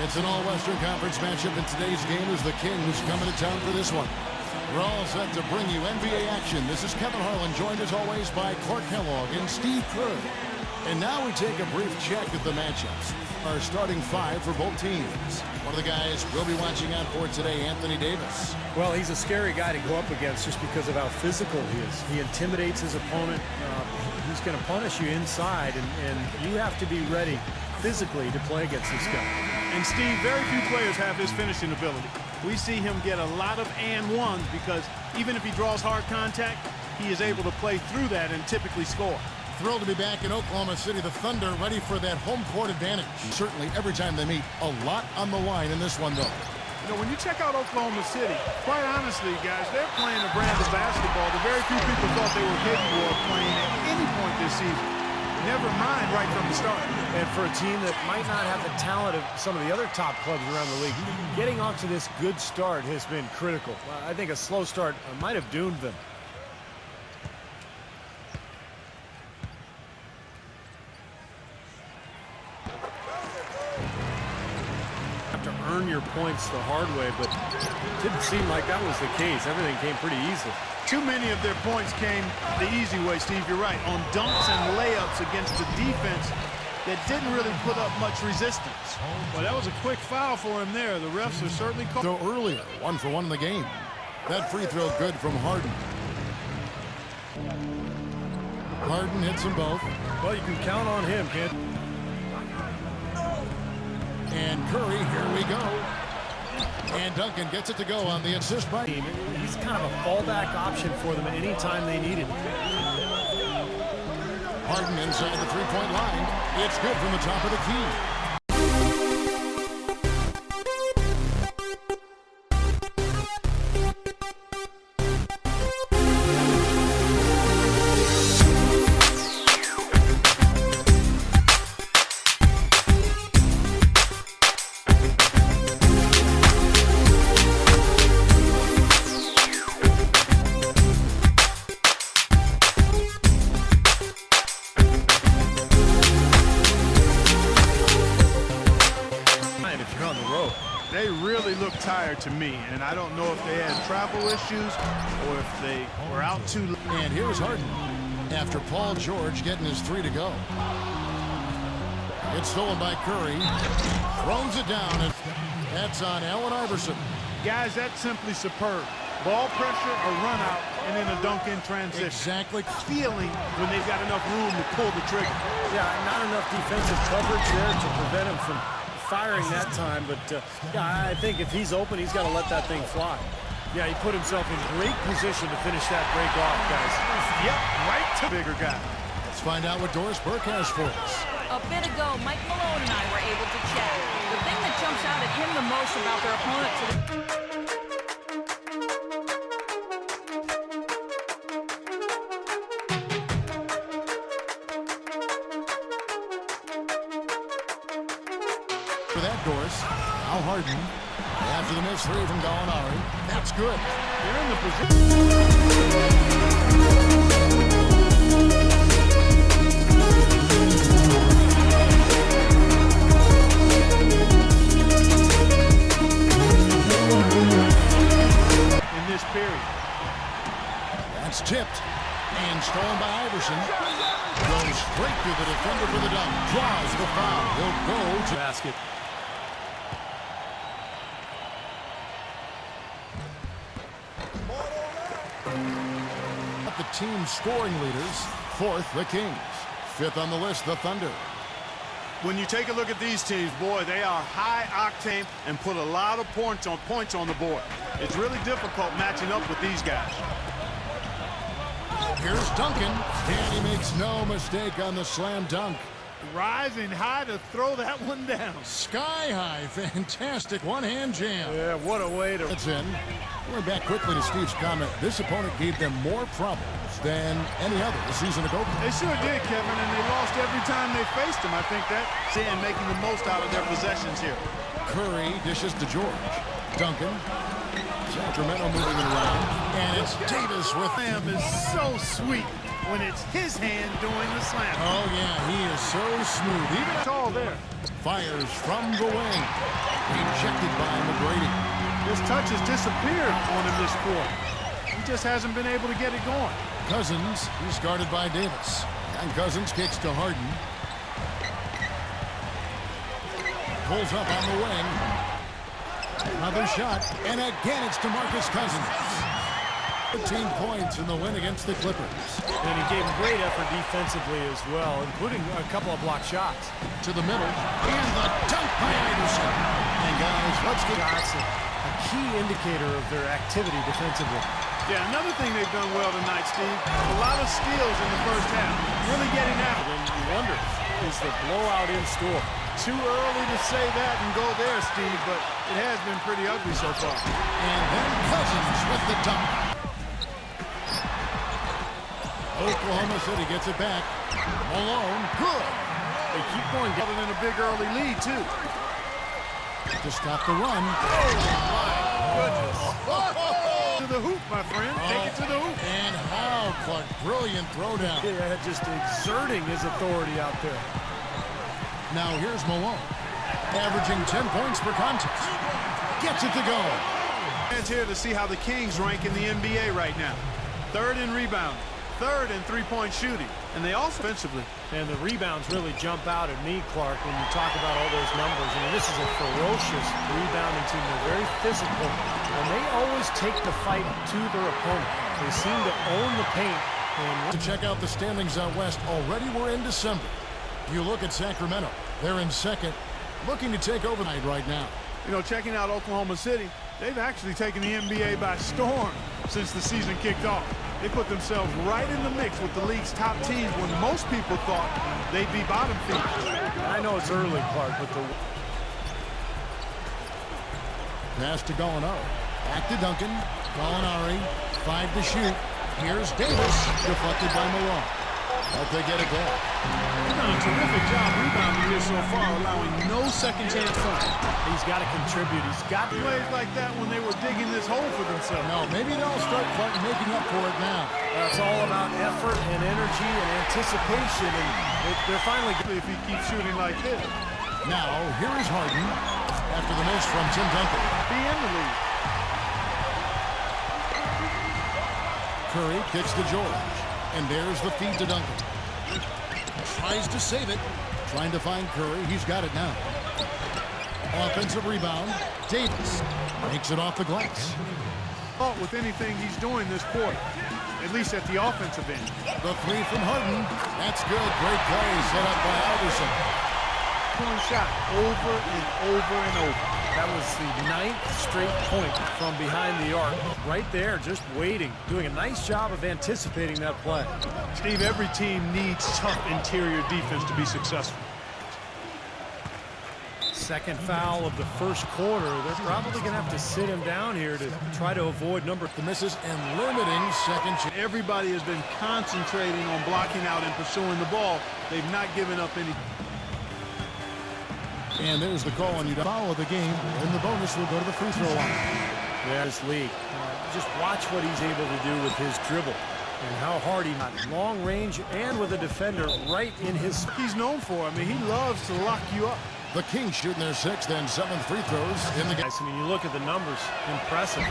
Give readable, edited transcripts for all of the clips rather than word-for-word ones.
It's an all-Western Conference matchup, and today's game is the Kings coming to town for this one. We're all set to bring you NBA action. This is Kevin Harlan, joined as always by Clark Kellogg and Steve Kerr. And now we take a brief check at the matchups. Our starting five for both teams. One of the guys we'll be watching out for today, Anthony Davis. Well, he's a scary guy to go up against just because of how physical he is. He intimidates his opponent. He's going to punish you inside, and you have to be ready physically to play against this guy. And Steve, very few players have his finishing ability. We see him get a lot of and ones because even if he draws hard contact, he is able to play through that and typically score. Thrilled to be back in Oklahoma City. The Thunder ready for that home court advantage. Certainly every time they meet, a lot on the line in this one, though. You know, when you check out Oklahoma City, quite honestly, guys, they're playing a brand of basketball that very few people thought they were capable of playing at any point this season. Never mind right from the start. And for a team that might not have the talent of some of the other top clubs around the league, getting off to this good start has been critical. I think a slow start might have doomed them. Have to earn your points the hard way, but it didn't seem like that was the case. Everything came pretty easily. Too many of their points came the easy way, Steve. You're right. On dunks and layups against the defense that didn't really put up much resistance. Well, that was a quick foul for him there. The refs are certainly called. So earlier, 1-for-1 in the game. That free throw good from Harden. Harden hits them both. Well, you can count on him, kid. And Curry, here we go. And Duncan gets it to go on the assist by team. He's kind of a fallback option for them anytime they need it. Harden inside the three-point line. It's good from the top of the key. They really look tired to me, and I don't know if they had travel issues or if they were out too late. And here's Harden after Paul George getting his three to go. It's stolen by Curry. Throws it down, and that's on Allen Iverson. Guys, that's simply superb. Ball pressure, a run out, and then a dunk in transition. Exactly. Feeling when they've got enough room to pull the trigger. Yeah, not enough defensive coverage there to prevent him from firing that time, but yeah, I think if he's open, he's got to let that thing fly. Yeah, he put himself in great position to finish that break off, guys. Yep, right to bigger guy. Let's find out what Doris Burke has for us. A bit ago, Mike Malone and I were able to chat. The thing that jumps out at him the most about their opponent today. For that, Doris. Al Harden after the missed three from Gallinari. That's good. They're in the position. In this period. That's tipped and stolen by Iverson. Goes straight to the defender for the dunk. Draws the foul. He'll go to basket. The team scoring leaders. Fourth, the Kings. Fifth on the list, the Thunder. When you take a look at these teams, boy, they are high octane and put a lot of points on the board. It's really difficult matching up with these guys. Here's Duncan, and he makes no mistake on the slam dunk. Rising high to throw that one down. Sky high, fantastic one-hand jam. Yeah, what a way to... That's in. We're back quickly to Steve's comment. This opponent gave them more problems than any other this season ago. They sure did, Kevin, and they lost every time they faced him. I think that's in making the most out of their possessions here. Curry dishes to George. Duncan. Sacramento moving it around. And it's Davis with... Slam is so sweet when it's his hand doing the slam. Oh, yeah, he is so smooth. Even tall there. Fires from the wing. Rejected by McGrady. His touch has disappeared on him this quarter. He just hasn't been able to get it going. Cousins, he's guarded by Davis. And Cousins kicks to Harden. Pulls up on the wing. Another shot. And again, it's DeMarcus Cousins. 15 points in the win against the Clippers. And he gave him great effort defensively as well, including a couple of blocked shots. To the middle. And the dunk by Iverson. And guys, let's get Shots, a key indicator of their activity defensively. Yeah, another thing they've done well tonight, Steve. A lot of steals in the first half. Really getting after And you wonder, is the blowout in store? Too early to say that and go there, Steve, but it has been pretty ugly so far. And then Cousins with the dunk. Oklahoma City gets it back. Malone, good. They keep going down in a big early lead, too. To stop the run. To the hoop, my friend. Take it to the hoop. And how, Clark, brilliant throwdown. Yeah, just exerting his authority out there. Now here's Malone, averaging 10 points per contest. Gets it to go. Fans here to see how the Kings rank in the NBA right now. Third in rebound, third in three-point shooting, and they also offensively. And the rebounds really jump out at me, Clark, when you talk about all those numbers. I mean, this is a ferocious rebounding team. They're very physical, and they always take the fight to their opponent. They seem to own the paint. And To check out the standings out west, already we're in December. You look at Sacramento, they're in second, looking to take over night right now. You know, checking out Oklahoma City, they've actually taken the NBA by storm since the season kicked off. They put themselves right in the mix with the league's top teams when most people thought they'd be bottom feeders. I know it's early, Clark, but the Pass to Gallinari. Back to Duncan. Gallinari, 5 to shoot. Here's Davis, deflected by Malone. But they get it back. He's done a terrific job rebounding here so far, allowing no second chance points. he's got to contribute. He's got to. Plays like that when they were digging this hole for themselves. No, maybe they'll start making up for it now. It's all about effort and energy and anticipation, and they're finally. If he keeps shooting like this. Now, here is Harden after the miss from Tim Duncan. Be in the lead. Curry kicks to George. And there's the feed to Duncan. Tries to save it. Trying to find Curry. He's got it now. Offensive rebound. Davis makes it off the glass. With anything he's doing this quarter, at least at the offensive end. The three from Harden. That's good. Great play set up by Iverson. One shot over and over and over. That was the 9th straight point from behind the arc. Right there, just waiting, doing a nice job of anticipating that play. Steve, every team needs tough interior defense to be successful. Second foul of the first quarter. They're probably going to have to sit him down here to try to avoid number. The misses and limiting second chance. Everybody has been concentrating on blocking out and pursuing the ball. They've not given up any. And there's the call on you to follow the game. And the bonus will go to the free throw line. There's Lee. Just watch what he's able to do with his dribble and how hard he got long range and with a defender right in his. He's known for. I mean, he loves to lock you up. The Kings shooting their 6th and 7th free throws in the game. I mean, you look at the numbers, impressive.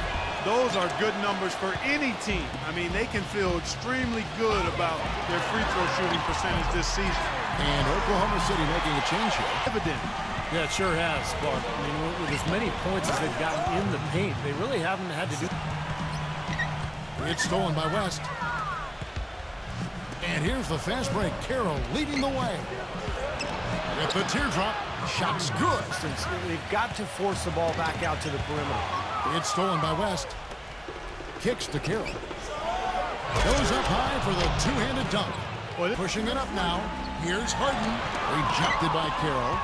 Those are good numbers for any team. I mean, they can feel extremely good about their free throw shooting percentage this season. And Oklahoma City making a change here. Evident. Yeah, it sure has, Clark. I mean, with as many points as they've gotten in the paint, they really haven't had to do. It's stolen by West. And here's the fast break. Carroll leading the way. With the teardrop, shot's good. They've got to force the ball back out to the perimeter. It's stolen by West. Kicks to Carroll. Goes up high for the two-handed dunk. Pushing it up now. Here's Harden. Rejected by Carroll.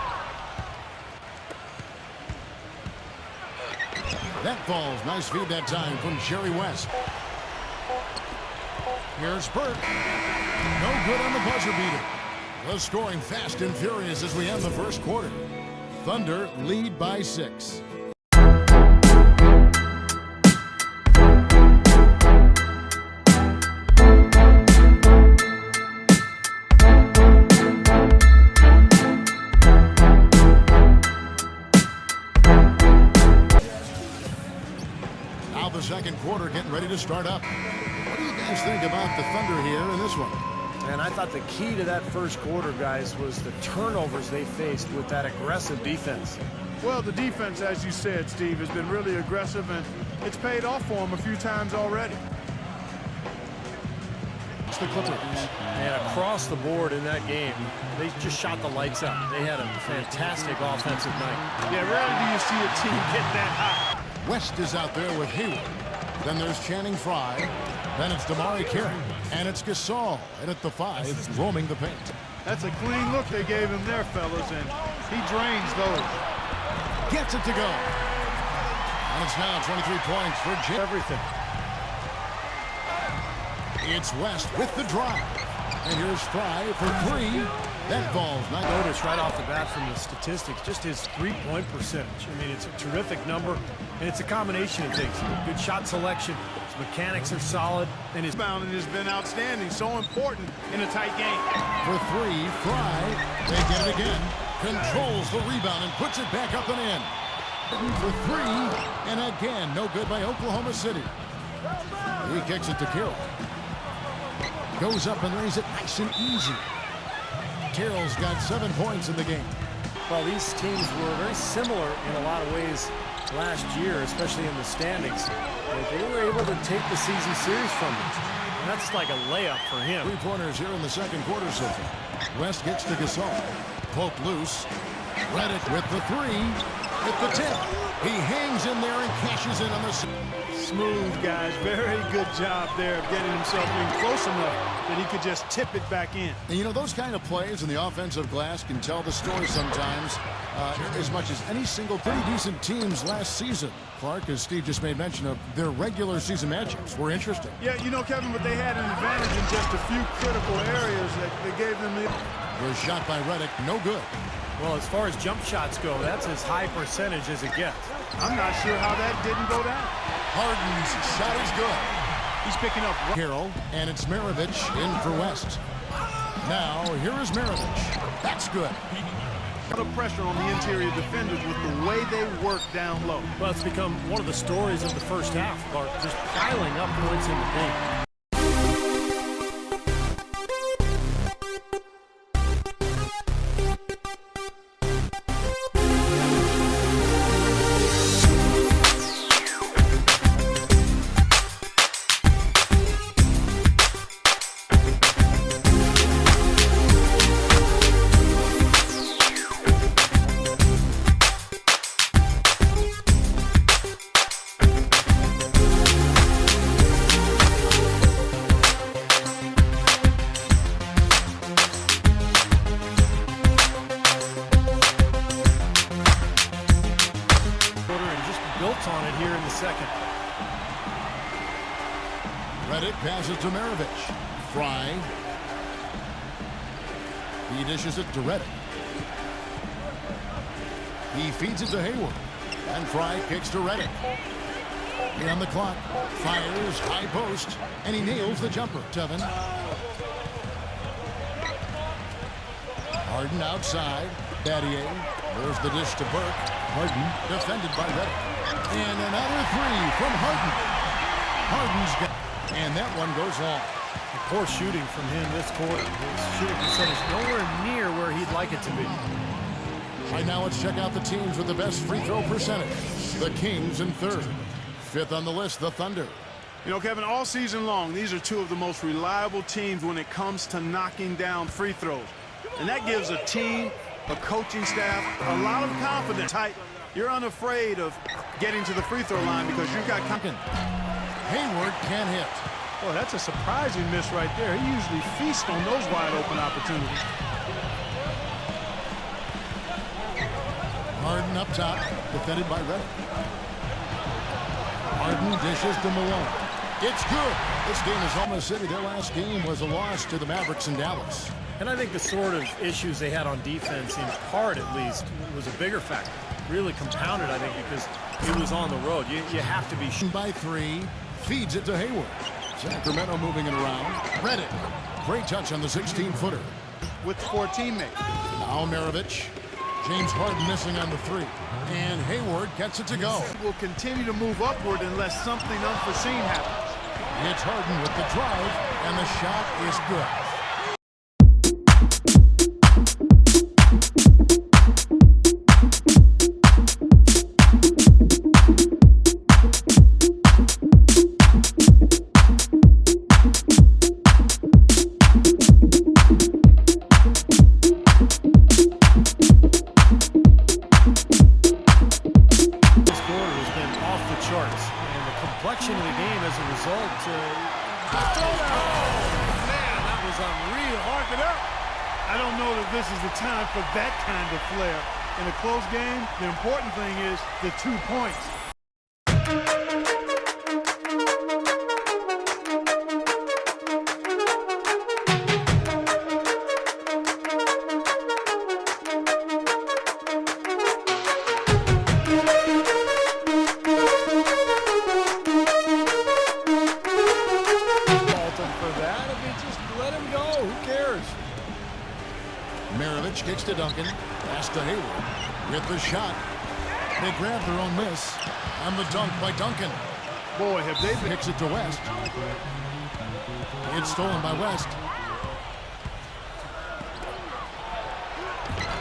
That falls. Nice feed that time from Jerry West. Here's Burke. No good on the buzzer beater. The scoring fast and furious as we end the first quarter. Thunder lead by 6. second quarter getting ready to start up. What do you guys think about the Thunder here in this one? And I thought the key to that first quarter, guys, was the turnovers they faced with that aggressive defense. Well, the defense, as you said, Steve, has been really aggressive, and it's paid off for them a few times already. It's the Clippers. And across the board in that game, they just shot the lights out. They had a fantastic offensive night. Yeah, rarely do you see a team get that hot. West is out there with Hayward. Then there's Channing Frye. Then it's Damari Carey. And it's Gasol. And at the 5, roaming the paint. That's a clean look they gave him there, fellas, and he drains those. Gets it to go. And it's now 23 points for Jim. Everything. It's West with the drive. And here's Frye for 3. That falls. Not Notice right off the bat from the statistics, just his three-point percentage. I mean, it's a terrific number, and it's a combination of things. Good shot selection, his mechanics are solid, and his Rebounding has been outstanding, so important in a tight game. for 3. Frye. They get it again. Controls the rebound and puts it back up and in. For 3. And again, no good by Oklahoma City. He kicks it to Carroll. Goes up and lays it nice and easy. Carroll's got 7 points in the game. Well, these teams were very similar in a lot of ways last year, especially in the standings. They were able to take the season series from them. And that's like a layup for him. 3-pointers here in the second quarter so far. West gets to Gasol. Poke loose. Redick with the 3. At the tip. He hangs in there and cashes in on the... Smooth, guys. Very good job there of getting himself in close enough that he could just tip it back in. And you know, those kind of plays in the offensive glass can tell the story sometimes as much as any single pretty decent teams last season. Clark, as Steve just made mention of, their regular season matchups were interesting. Yeah, you know, Kevin, but they had an advantage in just a few critical areas that gave them the... Was shot by Redick, no good. Well, as far as jump shots go, that's as high percentage as it gets. I'm not sure how that didn't go down. Harden's shot is good. He's picking up... Carroll, and it's Maravich in for West. Now, here is Maravich. That's good. A lot of pressure on the interior defenders with the way they work down low. Well, it's become one of the stories of the first half, Clark, just piling up points in the paint. On it here in the second. Redick passes to Maravich. Frye. He dishes it to Redick. He feeds it to Hayward. And Frye kicks to Redick. Here on the clock. Fires, high post. And he nails the jumper. Tevin. Harden outside. Battier. There's the dish to Burke. Harden defended by Redick. And another 3 from Harden. Harden's got, and that one goes long. Poor shooting from him this quarter. His shooting percentage nowhere near where he'd like it to be. Right now, let's check out the teams with the best free throw percentage. The Kings in 3rd. 5th on the list, the Thunder. You know, Kevin, all season long, these are 2 of the most reliable teams when it comes to knocking down free throws. And that gives a team, a coaching staff, a lot of confidence. You're unafraid of getting to the free throw line because you've got confidence. Hayward can't hit. Boy, that's a surprising miss right there. He usually feasts on those wide open opportunities. Harden up top, defended by Redick. Harden dishes to Malone. It's good. This game is Oklahoma City. Their last game was a loss to the Mavericks in Dallas. And I think the sort of issues they had on defense, in part at least, was a bigger factor. Really compounded, I think, because it was on the road. You have to be... By 3, feeds it to Hayward. Sacramento moving it around. Redick, great touch on the 16-footer. With 4 teammates. Now Maravich, James Harden missing on the three. And Hayward gets it to go. Will continue to move upward unless something unforeseen happens. It's Harden with the drive, and the shot is good. Complexion of the game as a result. Oh, man, that was unreal. Hark it up. I don't know that this is the time for that kind of flair. In a close game, the important thing is the 2 points. Kicks to Duncan, pass to Hayward, with the shot. They grab their own miss, and the dunk by Duncan. Boy, have they been... Kicks it to West. It's stolen by West.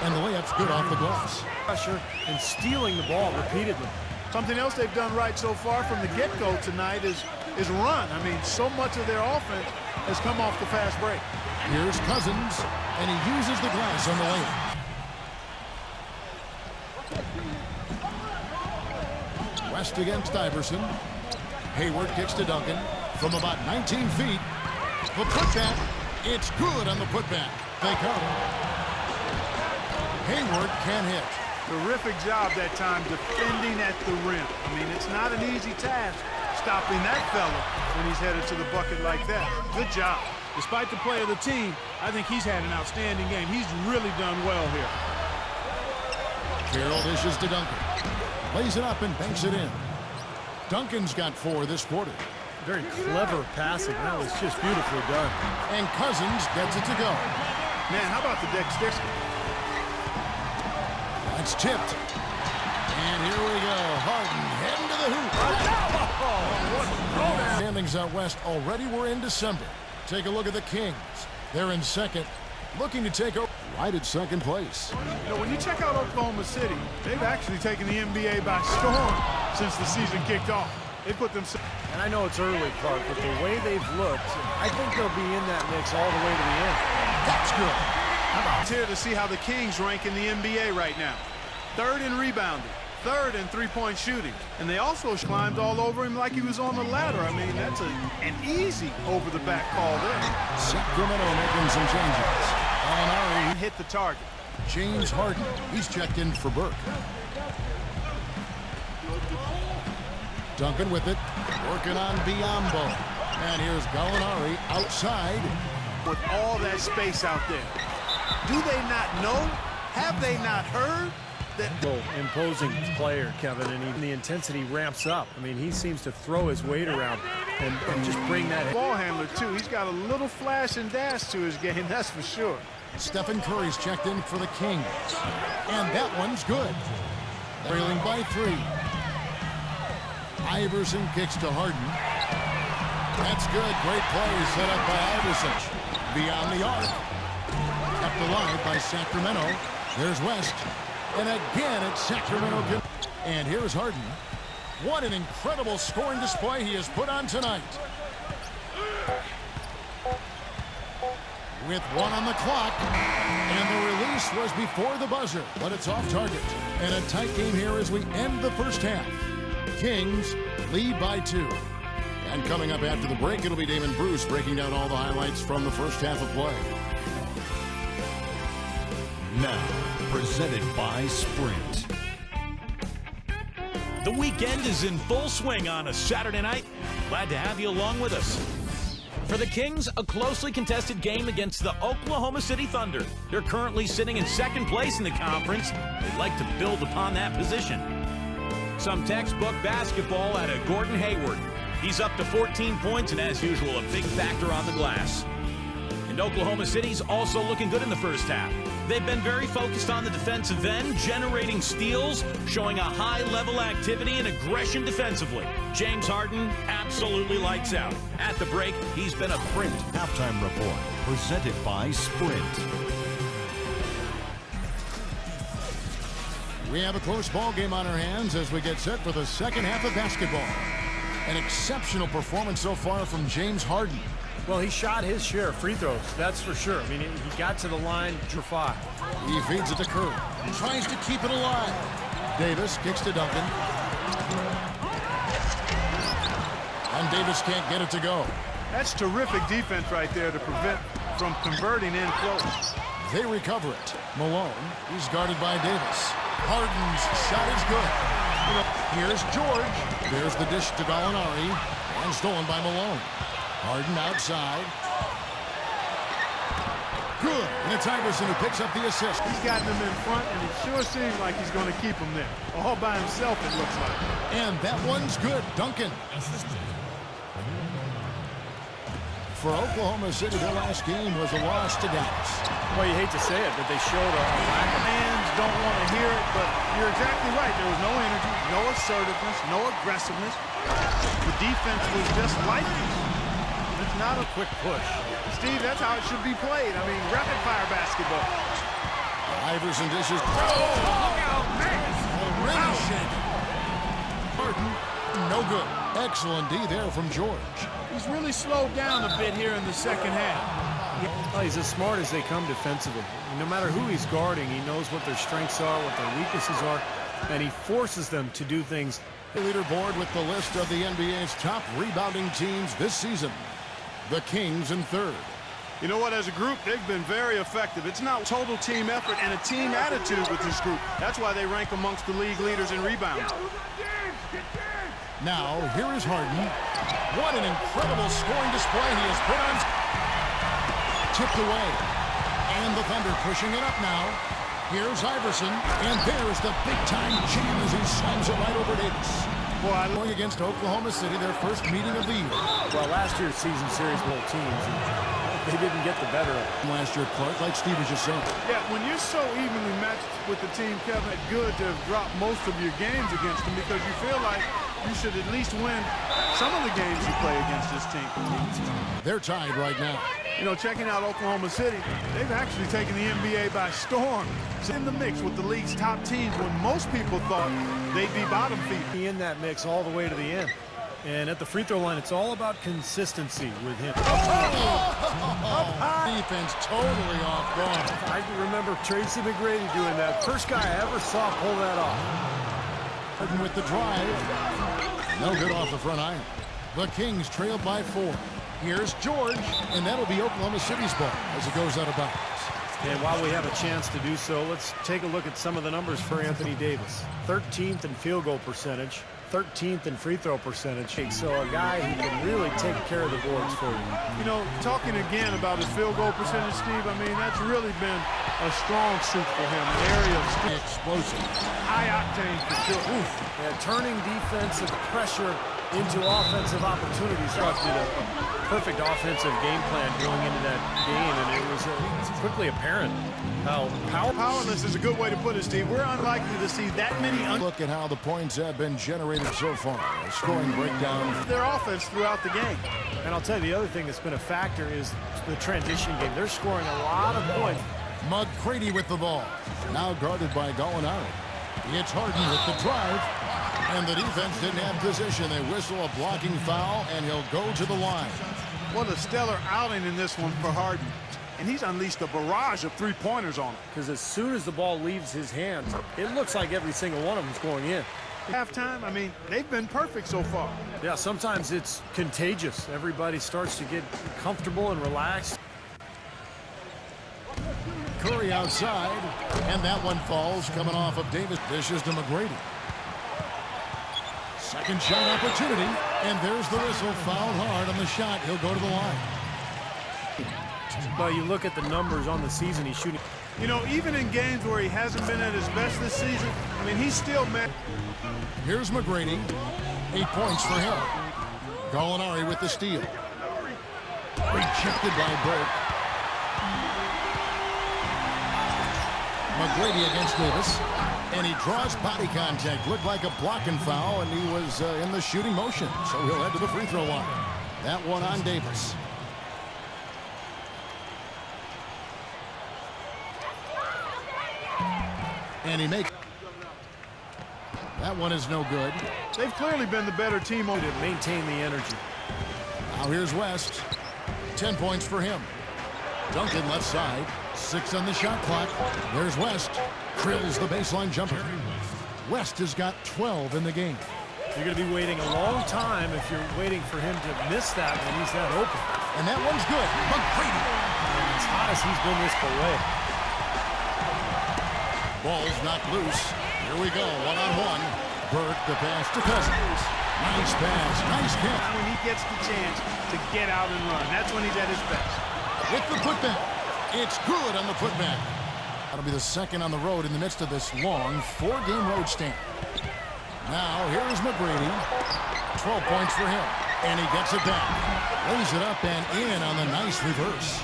And the layup's good off the glass. Pressure and stealing the ball repeatedly. Something else they've done right so far from the get-go tonight is run. I mean, so much of their offense has come off the fast break. Here's Cousins, and he uses the glass on the lane. West against Iverson. Hayward kicks to Duncan from about 19 feet. The putback, it's good on the putback. They come. Hayward can hit. Terrific job that time defending at the rim. I mean, it's not an easy task stopping that fella when he's headed to the bucket like that. Good job. Despite the play of the team, I think he's had an outstanding game. He's really done well here. Carroll dishes to Duncan. Lays it up and banks it in. Duncan's got 4 this quarter. Very clever passing. That was just beautifully done. And Cousins gets it to go. Man, how about the dexterity? That's tipped. And here we go. Harden heading to the hoop. Standings out west already were in December. Take a look at the Kings. They're in second, looking to take over right at second place. You know, when you check out Oklahoma City, they've actually taken the NBA by storm since the season kicked off. They put themselves... And I know it's early, Clark, but the way they've looked, I think they'll be in that mix all the way to the end. That's good. How about here to see how the Kings rank in the NBA right now? 3rd in rebounding. 3rd in three-point shooting. And they also climbed all over him like he was on the ladder. I mean, that's an easy over-the-back call there. Sacramento making some changes. Gallinari hit the target. James Harden, he's checked in for Burke. Duncan with it, working on Biyombo. And here's Gallinari outside. With all that space out there, do they not know? Have they not heard? Imposing player, Kevin, and the intensity ramps up. I mean, he seems to throw his weight around and just bring that ball handler too. He's got a little flash and dash to his game, that's for sure. Stephen Curry's checked in for the Kings, and that one's good. Trailing by 3. Iverson kicks to Harden. That's good. Great play set up by Iverson. Beyond the arc. Kept alive by Sacramento. There's West. And again, it's Sacramento. And here's Harden. What an incredible scoring display he has put on tonight. With 1 on the clock. And the release was before the buzzer, but it's off target. And a tight game here as we end the first half. Kings lead by 2. And coming up after the break, it'll be Damon Bruce breaking down all the highlights from the first half of play. Now, presented by Sprint. The weekend is in full swing on a Saturday night. Glad to have you along with us. For the Kings, a closely contested game against the Oklahoma City Thunder. They're currently sitting in second place in the conference. They'd like to build upon that position. Some textbook basketball out of Gordon Hayward. He's up to 14 points and, as usual, a big factor on the glass. And Oklahoma City's also looking good in the first half. They've been very focused on the defensive end, generating steals, showing a high-level activity and aggression defensively. James Harden absolutely lights out. At the break, he's been a print. Halftime report presented by Sprint. We have a close ball game on our hands as we get set for the second half of basketball. An exceptional performance so far from James Harden. Well, he shot his share of free throws, that's for sure. I mean, he got to the line, drew 5. He feeds it to Curry. Tries to keep it alive. Davis kicks to Duncan. And Davis can't get it to go. That's terrific defense right there to prevent from converting in close. They recover it. Malone, he's guarded by Davis. Harden's shot is good. Here's George. There's the dish to Gallinari. And stolen by Malone. Harden outside. Good. And it's Iverson who picks up the assist. He's gotten him in front, and it sure seems like he's going to keep him there. All by himself, it looks like. And that one's good. Duncan. For Oklahoma City, their last game was a loss to Dallas. Well, you hate to say it, but they showed a lack of... Fans don't want to hear it, but you're exactly right. There was no energy, no assertiveness, no aggressiveness. The defense was just lifeless. It's not a quick push. Steve, that's how it should be played. I mean, rapid-fire basketball. Iverson dishes. Already shaken. Harden, no good. Excellent D there from George. He's really slowed down a bit here in the second half. Well, he's as smart as they come defensively. No matter who he's guarding, he knows what their strengths are, what their weaknesses are, and he forces them to do things. Leaderboard with the list of the NBA's top rebounding teams this season. The Kings in third. You know what? As a group, they've been very effective. It's not total team effort and a team attitude with this group. That's why they rank amongst the league leaders in rebounding. Now, here is Harden. What an incredible scoring display he has put on. Tipped away. And the Thunder pushing it up now. Here's Iverson. And there's the big-time jam as he slams it right over Davis. Boy, going against Oklahoma City, their first meeting of the year. Well, last year's season series both teams, they didn't get the better of it. Last year, Clark, like Steve was just saying. Yeah, when you're so evenly matched with the team, Kevin, it's good to have dropped most of your games against them because you feel like you should at least win some of the games you play against this team. They're tied right now. You know, checking out Oklahoma City, they've actually taken the NBA by storm. In the mix with the league's top teams when most people thought they'd be bottom feed. In that mix all the way to the end. And at the free throw line, it's all about consistency with him. Defense totally off guard. I can remember Tracy McGrady doing that. First guy I ever saw pull that off. Harden with the drive. No good off the front iron. The Kings trailed by 4. Here's George, and that'll be Oklahoma City's ball as it goes out of bounds. And while we have a chance to do so, let's take a look at some of the numbers for Anthony Davis. 13th in field goal percentage, 13th in free throw percentage. So a guy who can really take care of the boards for you. You know, talking again about his field goal percentage, Steve, I mean, that's really been a strong suit for him. An area of Explosive. high octane for sure. Oof. Yeah, turning defensive pressure into offensive opportunities. Did a perfect offensive game plan going into that game, and it was quickly apparent how powerless is a good way to put it, Steve. We're unlikely to see that many. Look at how the points have been generated so far. A scoring breakdown. Their offense throughout the game. And I'll tell you, the other thing that's been a factor is the transition game. They're scoring a lot of points. McGrady with the ball. Now guarded by Gallinari. It's Harden with the drive. And the defense didn't have position. They whistle a blocking foul, and he'll go to the line. What a stellar outing in this one for Harden. And he's unleashed a barrage of three-pointers on him. Because as soon as the ball leaves his hands, it looks like every single one of them is going in. Halftime, I mean, they've been perfect so far. Yeah, sometimes it's contagious. Everybody starts to get comfortable and relaxed. Curry outside, and that one falls coming off of Davis. Dishes to McGrady. Second shot opportunity, and there's the whistle. Fouled hard on the shot. He'll go to the line. Well, you look at the numbers on the season he's shooting. You know, even in games where he hasn't been at his best this season, I mean, he's still met. Here's McGrady. 8 points for him. Gallinari with the steal. Rejected by Burke. McGrady against Davis. And he draws body contact. Looked like a blocking foul, and he was in the shooting motion. So he'll head to the free throw line. That one on Davis. And he makes... That one is no good. They've clearly been the better team on To maintain the energy. Now here's West. 10 points for him. Duncan left side. 6 on the shot clock. There's West. Drills the baseline jumper. West has got 12 in the game. You're going to be waiting a long time if you're waiting for him to miss that when he's that open. And that one's good. McGrady. And as hot as he's been this away. Ball's knocked loose. Here we go, one-on-one. Burke, the pass to Cousins. Nice pass, nice catch. when he gets the chance to get out and run. That's when he's at his best. With the putback. It's good on the putback. That'll be the second on the road in the midst of this long 4-game road stand. Now, here is McGrady. 12 points for him. And he gets it back. Lays it up and in on the nice reverse.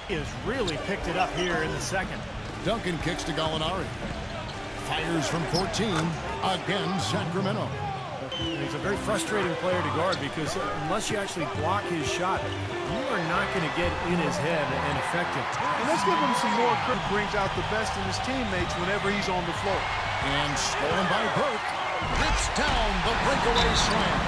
He has really picked it up here in the second. Duncan kicks to Gallinari. Fires from 14. Again, Sacramento. He's a very frustrating player to guard because unless you actually block his shot, you are not going to get in his head and affect him. And let's give him some more credit. Brings out the best in his teammates whenever he's on the floor. And stolen by Burke. Rips down the breakaway slam.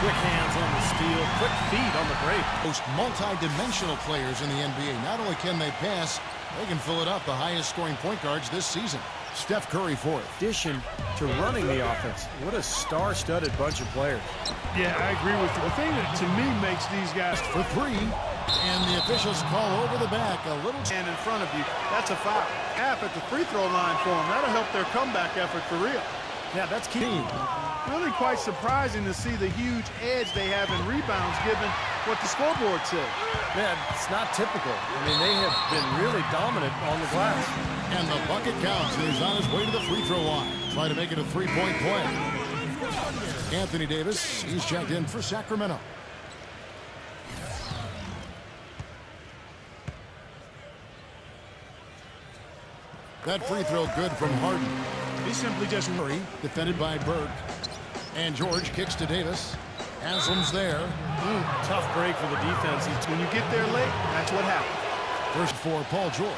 Quick hands on the steal, quick feet on the break. Most multi-dimensional players in the NBA. Not only can they pass, they can fill it up. The highest scoring point guards this season. Steph Curry fourth. In addition to running the offense, what a star-studded bunch of players. Yeah, I agree with you. The thing that to me makes these guys For 3. And the officials call over the back. A little stand in front of you, that's a foul. Half at the free throw line for them. That'll help their comeback effort for real. Yeah, that's key. Really quite surprising to see the huge edge they have in rebounds given what the scoreboard said. Man, it's not typical. I mean, they have been really dominant on the glass. And the bucket counts. He's on his way to the free throw line. Trying to make it a 3-point play. Anthony Davis, he's checked in for Sacramento. That free throw good from Harden. He simply just Murray, defended by Burke. And George kicks to Davis. Haslam's there. Tough break for the defense. when you get there late, that's what happens. First for Paul George.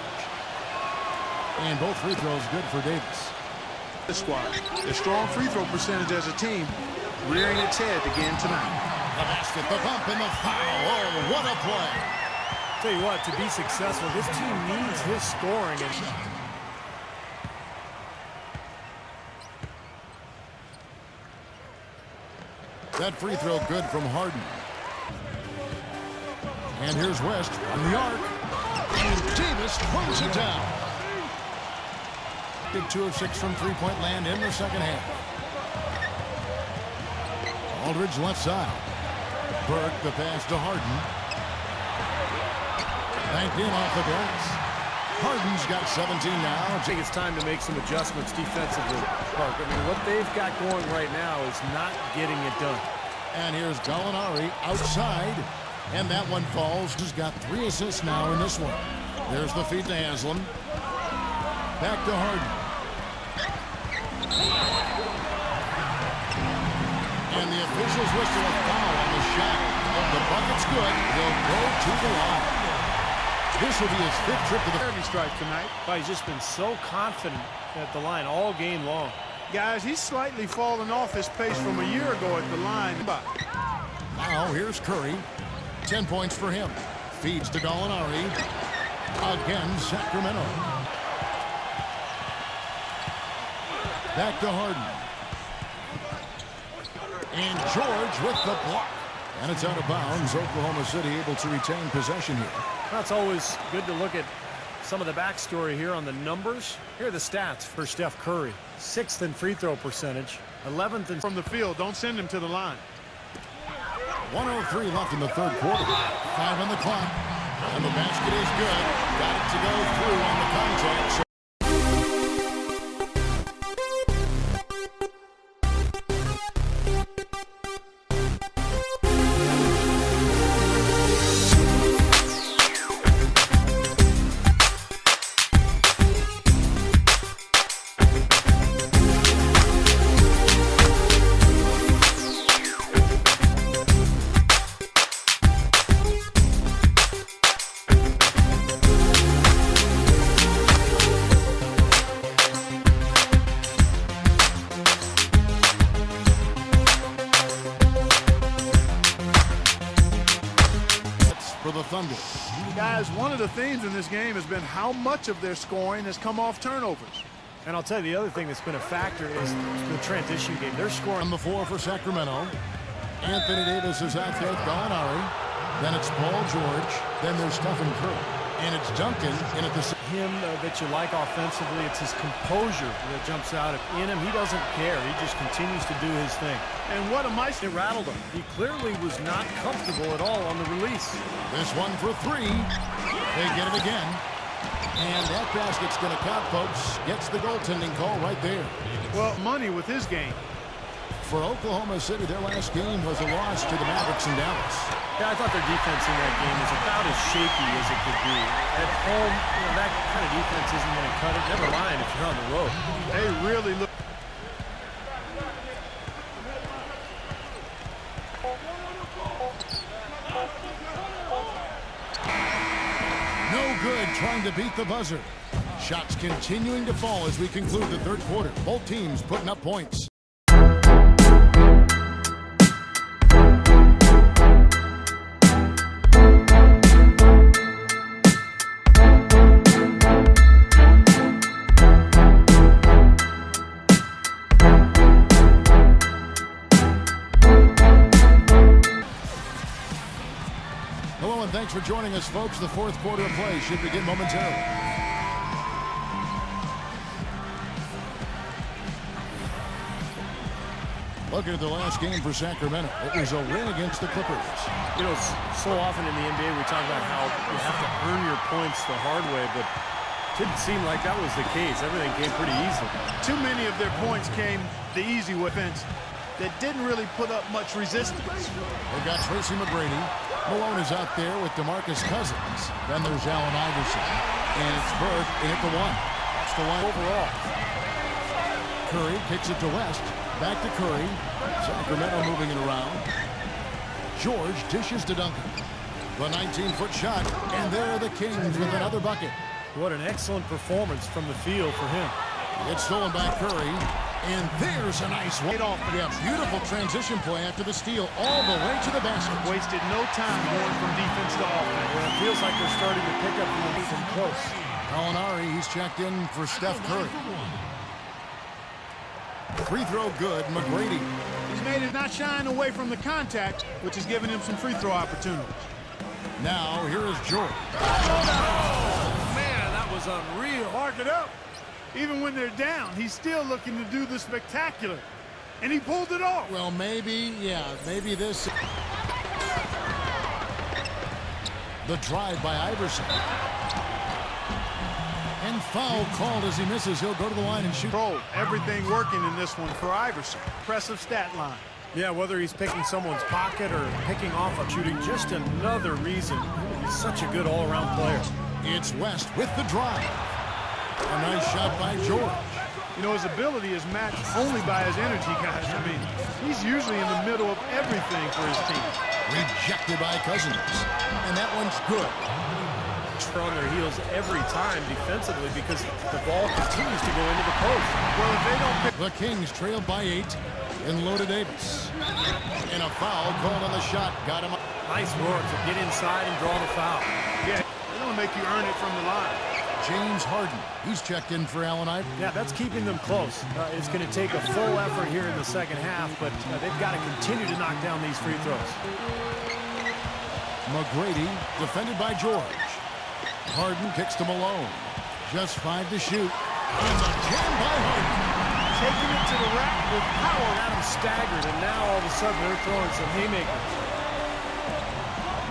And both free throws good for Davis. The squad, their strong free throw percentage as a team, rearing its head again tonight. The basket, the bump, and the foul. Oh, what a play. Tell you what, to be successful, this team needs his scoring. And that free throw good from Harden. And here's West from the arc. And Davis throws it down. Did 2 of 6 from three-point land in the second half. Aldridge left side. Burke the pass to Harden. Banked in off the glass. Harden's got 17 now. I think it's time to make some adjustments defensively, Park. I mean, what they've got going right now is not getting it done. And here's Gallinari outside. And that one falls. He's got 3 assists now in this one. There's the feed to Haslam. Back to Harden. And the officials whistle a foul on the shot. The bucket's good. He'll go to the line. This will be his 5th trip to the Derby strike tonight. But he's just been so confident at the line all game long. Guys, he's slightly fallen off his pace from a year ago at the line. Now here's Curry. 10 points for him. Feeds to Gallinari. Again, Sacramento. Back to Harden. And George with the block. And it's out of bounds. Oklahoma City able to retain possession here. That's always good to look at some of the backstory here on the numbers. Here are the stats for Steph Curry. 6th in free throw percentage. 11th in From the field, don't send him to the line. 1:03 left in the third quarter. 5 on the clock. And the basket is good. Got it to go through on the contact. So Thunder. Guys, one of the themes in this game has been how much of their scoring has come off turnovers. And I'll tell you the other thing that's been a factor is the transition game. They're scoring On the floor for Sacramento. Anthony Davis is out there with Gallinari. Then it's Paul George. Then there's Stephen Curry. And it's Duncan in at the... him that you like offensively. It's his composure that jumps out in him. He doesn't care. He just continues to do his thing. And what a mice It rattled him. He clearly was not comfortable at all on the release. This one for three. They get it again. And that basket's going to count, folks. Gets the goaltending call right there. well money with his game. For Oklahoma City, their last game was a loss to the Mavericks in Dallas. Yeah, I thought their defense in that game was about as shaky as it could be. At home, that kind of defense isn't going to cut it. Never mind if you're on the road. They really look. No good trying to beat the buzzer. Shots continuing to fall as we conclude the third quarter. Both teams putting up points. Hello and thanks for joining us, folks. The fourth quarter of play should begin momentarily. Looking at the last game for Sacramento, it was a win against the Clippers. You know, so often in the NBA we talk about how you have to earn your points the hard way, but it didn't seem like that was the case. Everything came pretty easy. Too many of their points came the easy way that didn't really put up much resistance. They've got Tracy McGrady. Malone is out there with DeMarcus Cousins. Then there's Allen Iverson. And it's Bird in at the one. That's the line overall. Curry kicks it to West. Back to Curry. Sacramento moving it around. George dishes to Duncan. The 19-foot shot. And there are the Kings with another bucket. What an excellent performance from the field for him. It's stolen by Curry. And there's a nice one. Yeah, beautiful transition play after the steal all the way to the basket. Wasted no time going from defense to offense. Well, it feels like they're starting to pick up from close. Gallinari, he's checked in for Steph Curry. Free throw good, McGrady. He's made it not shying away from the contact, which has given him some free throw opportunities. Now, here is George. Man, that was unreal. Mark it up. Even when they're down, he's still looking to do the spectacular. And he pulled it off. Well, maybe this. The drive by Iverson. And foul called as he misses. He'll go to the line and shoot. Everything working in this one for Iverson. Impressive stat line. Yeah, whether he's picking someone's pocket or picking off a shooting, just another reason he's such a good all-around player. It's West with the drive. A nice shot by George. You know, his ability is matched only by his energy, guys. I mean, he's usually in the middle of everything for his team. Rejected by Cousins. And that one's good. They're on their heels every time defensively because the ball continues to go into the post. Well, if they don't pick... The Kings trailed by 8 and low to Davis. And a foul called on the shot. Got him. Nice work to get inside and draw the foul. Yeah, they're going to make you earn it from the line. James Harden. He's checked in for Allen Iverson. Yeah, that's keeping them close. It's going to take a full effort here in the second half, but they've got to continue to knock down these free throws. McGrady defended by George. Harden kicks to Malone. Just 5 to shoot. And the jam by Harden. Taking it to the rack with power. Got him staggered, and now all of a sudden they're throwing some haymakers.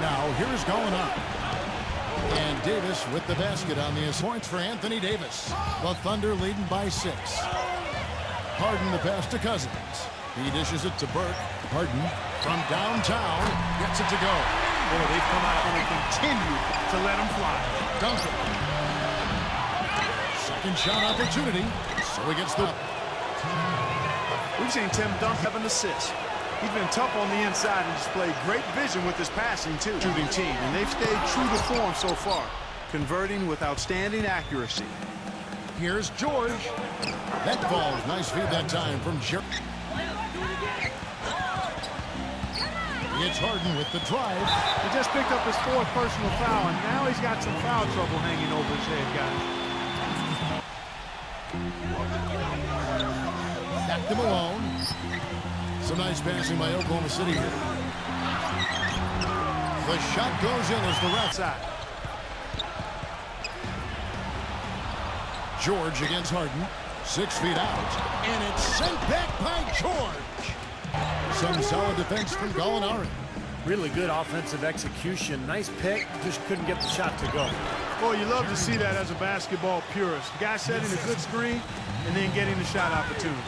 Now here's Gallinari. And Davis with the basket on the points for Anthony Davis. The Thunder leading by 6. Harden the pass to Cousins. He dishes it to Burke. Harden from downtown gets it to go. Boy, they've come out and they Continue to let him fly. Duncan. Second shot opportunity. So he gets the... We've seen Tim Duncan have an assist. He's been tough on the inside and displayed great vision with his passing, too. Shooting team, and they've stayed true to form so far, converting with outstanding accuracy. Here's George. That falls. Nice feed that time from JmrC. It's Harden with the drive. He just picked up his 4th personal foul, and now he's got some foul trouble hanging over his head, guys. Back to Malone. Some nice passing by Oklahoma City here. The shot goes in as the ref. Side. George against Harden. 6 feet out. And it's sent back by George. Some solid defense from Gallinari. Really good offensive execution. Nice pick. Just couldn't get the shot to go. Boy, you love to see that as a basketball purist. Guy setting a good screen and then getting the shot opportunity.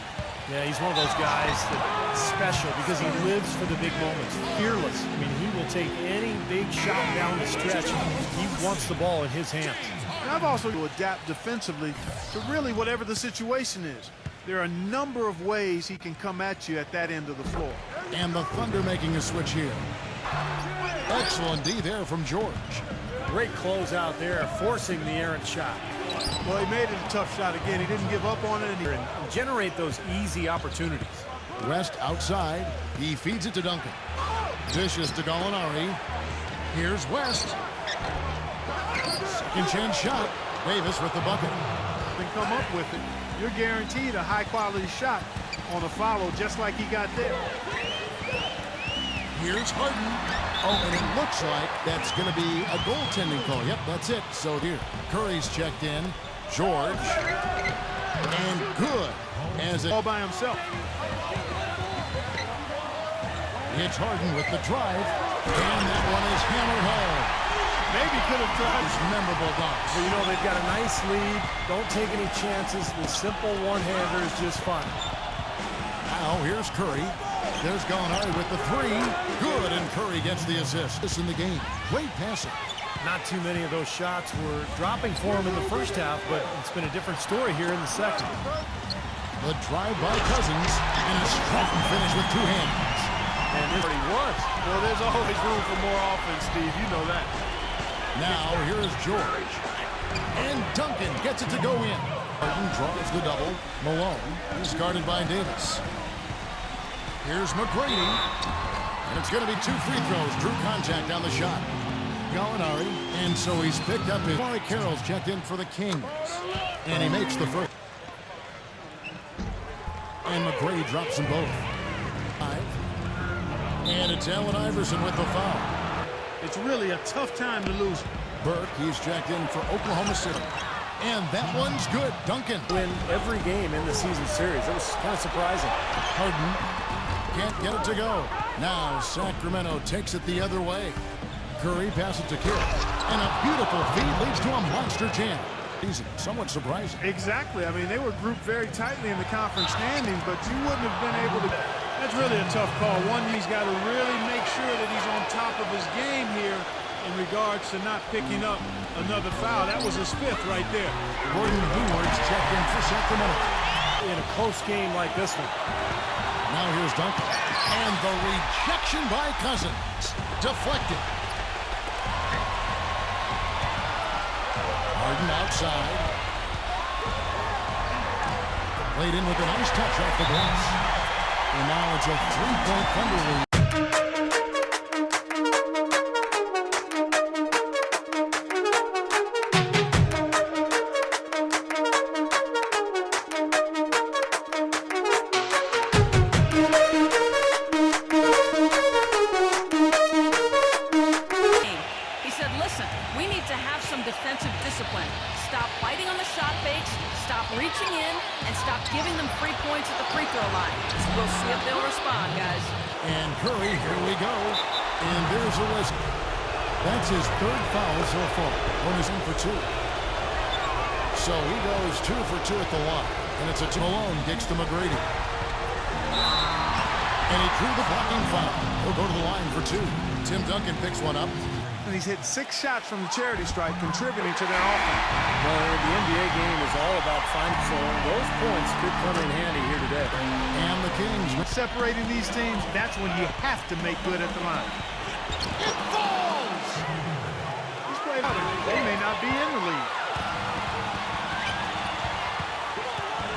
Yeah, he's one of those guys that's special because he lives for the big moments. Fearless. I mean, he will take any big shot down the stretch. He wants the ball in his hands. And I've also to adapt defensively to really whatever the situation is. There are a number of ways he can come at you at that end of the floor. And the Thunder making a switch here. Excellent D there from George. Great closeout there, forcing the errant shot. Well, he made it a tough shot again. He didn't give up on it. And generate those easy opportunities. West outside. He feeds it to Duncan. Dishes to Gallinari. Here's West. Second chance shot. Davis with the bucket. And come up with it. You're guaranteed a high-quality shot on a follow just like he got there. Here's Harden. Oh, and it looks like that's going to be a goaltending call. Yep, that's it. So here, Curry's checked in. George. And good. As it all by himself. It's Harden with the drive. And that one is hammered home. Maybe could have tried. His memorable dunks. But you know, they've got a nice lead. Don't take any chances. The simple one-hander is just fine. Now, here's Curry. There's Gallinari with the 3. Good, and Curry gets the assist. This in the game. Great passing. Not too many of those shots were dropping for him in the first half, but it's been a different story here in the second. The drive by Cousins, and a strong finish with 2 hands. And this already was. Well, there's always room for more offense, Steve. You know that. Now, here is George. And Duncan gets it to go in. Harden draws the double. Malone is guarded by Davis. Here's McGrady. And it's going to be 2 free throws. Drew contact on the shot. Gallinari. And so he's picked up his... Corey Carroll's checked in for the Kings. And he makes the first. And McGrady drops them both. 5. And it's Allen Iverson with the foul. It's really a tough time to lose. Burke, he's checked in for Oklahoma City. And that one's good. Duncan. Win every game in the season series. It was kind of surprising. Harden can't get it to go. Now Sacramento takes it the other way. Curry passes it to Kidd. And a beautiful feed leads to a monster jam. Easy, somewhat surprising. Exactly. I mean, they were grouped very tightly in the conference standings, but you wouldn't have been able to... That's really a tough call. One, he's got to really make sure that he's on top of his game here in regards to not picking up another foul. That was his 5th right there. Gordon Hayward's checked in for Sacramento. In a close game like this one. Now here's Duncan. And the rejection by Cousins. Deflected. Harden outside. Played in with a nice touch off the glass. And now it's a 3-point Thunder lead. He said, listen, we need to have some defensive discipline. Stop fighting on the shot fakes, stop reaching in, and stop giving them free points at the free throw line. We'll see if they'll respond, guys. And Curry, here we go. And there's a list. That's his 3rd foul so far. Bonus in for 2. So he goes 2 for 2 at the line. And it's a Malone kicks to McGrady. And he drew the blocking foul. He'll go to the line for 2. Tim Duncan picks one up. And he's hit 6 shots from the charity stripe, contributing to their offense. Well, the NBA game is all about finding, so those points could come in handy here today. And the Kings. Separating these teams, that's when you have to make good at the line. It falls! He's played out. They may not be in the league.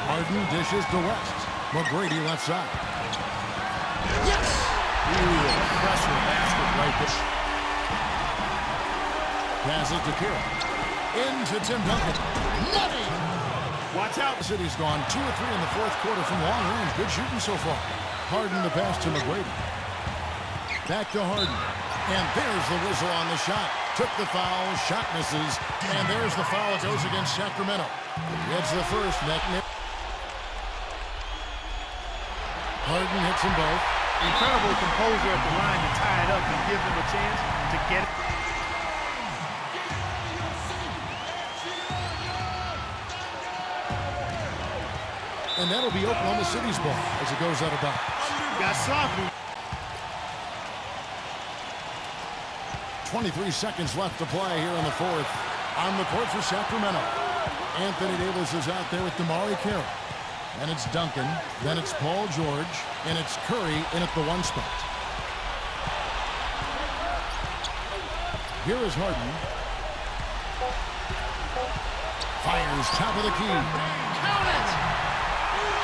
Harden dishes to West. McGrady left side. Yes! Ooh, a pressure basket right there. Pass it to Kira. Into Tim Duncan. Money! Watch out. City's gone 2 or 3 in the fourth quarter from long range. Good shooting so far. Harden the pass to McGrady. Back to Harden. And there's the whistle on the shot. Took the foul, shot misses, and there's the foul. It goes against Sacramento. It's the first. Harden hits them both. Incredible composure at the line to tie it up and give them a chance to get it. And that'll be Oklahoma City's ball as it goes out of bounds. Got sloppy. 23 seconds left to play here in the fourth. On the court for Sacramento. Anthony Davis is out there with DeMarre Carroll. And it's Duncan. Then it's Paul George. And it's Curry in at the 1 spot. Here is Harden. Fires top of the key. Count it!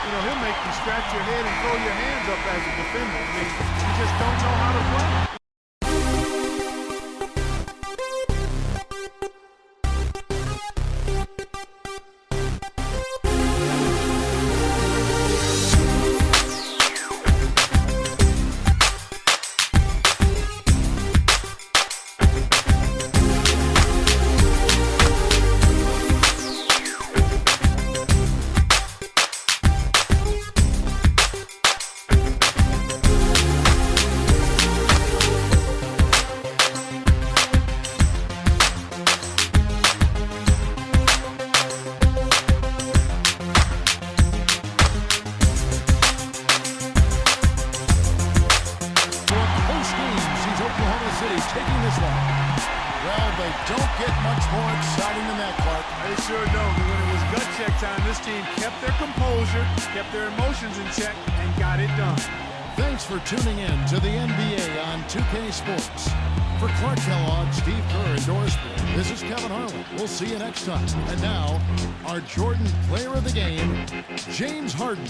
You know, he'll make you scratch your head and throw your hands up as a defender. I mean, you just don't know how to play. Taking this one. Well, they don't get much more exciting than that, Clark. They sure don't. But when it was gut check time, this team kept their composure, kept their emotions in check, and got it done. Thanks for tuning in to the NBA on 2K Sports. For Clark Kellogg, Steve Kerr, and Doris Sport, this is Kevin Harlan. We'll see you next time. And now, our Jordan Player of the Game, James Harden.